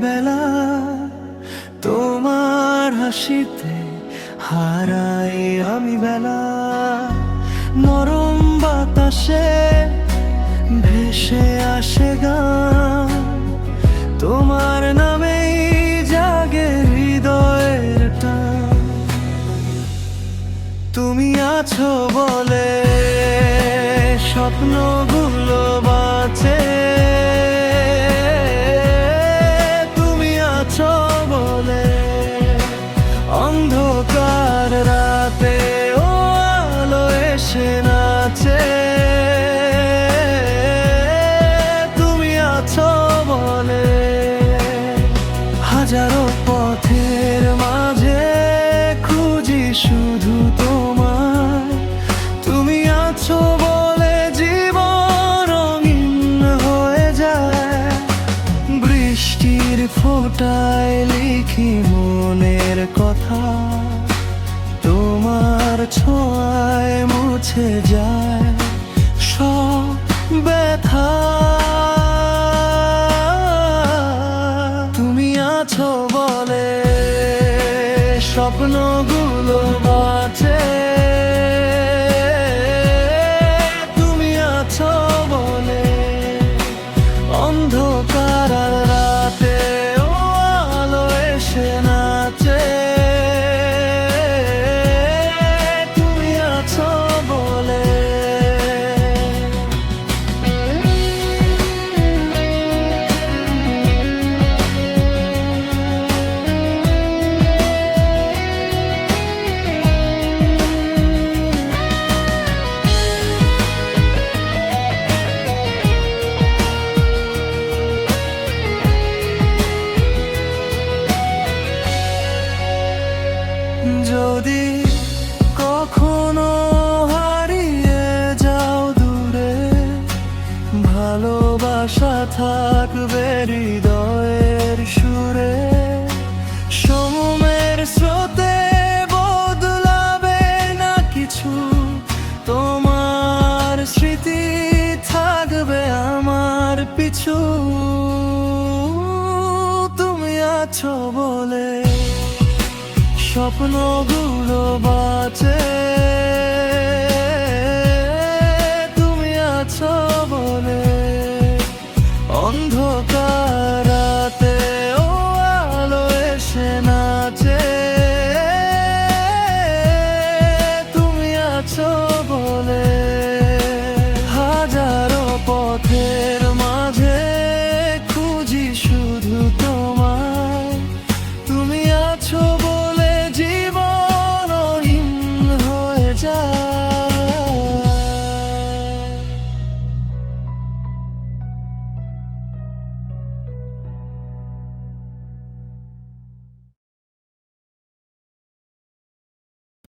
বেলা, তোমার হাসিতে হারাই আমি বেলা। নরম বাতাসে ভেসে আসে গান, তোমার নামেই জাগে হৃদয়ের টান। তুমি আছো বলে স্বপ্নগুলো বাঁচে, তুমি আছো বলে অন্ধকার রাতে ও আলো এসে নাচে। তুমি আছো বলে হাজারো পথের মাঝে খুঁজি শুধু তোমায়। তুমি আছো বলে জীবন রঙিন হয়ে যায়। বৃষ্টির ফোঁটায় লিখি মনের কথা, তোমার ছোঁয়ায় মুছে যায় সব ব্যথা। তুমি আছো বলে স্বপ্নগুলো বাঁচে, তুমি আছো বলে অন্ধকার রাতে ও আলো এসে নাচে। তুমি আছো বলে যদি কখনো হারিয়ে যাও দূরে, ভালোবাসা থাকবে হৃদয়ের সুরে। সময়ের স্রোতে বদলাবে না কিছু, তোমার স্মৃতি থাকবে আমার পিছু। তুমি আছো বলে স্বপ্নগুলো বাঁচে, তুমি আছো বলে অন্ধকার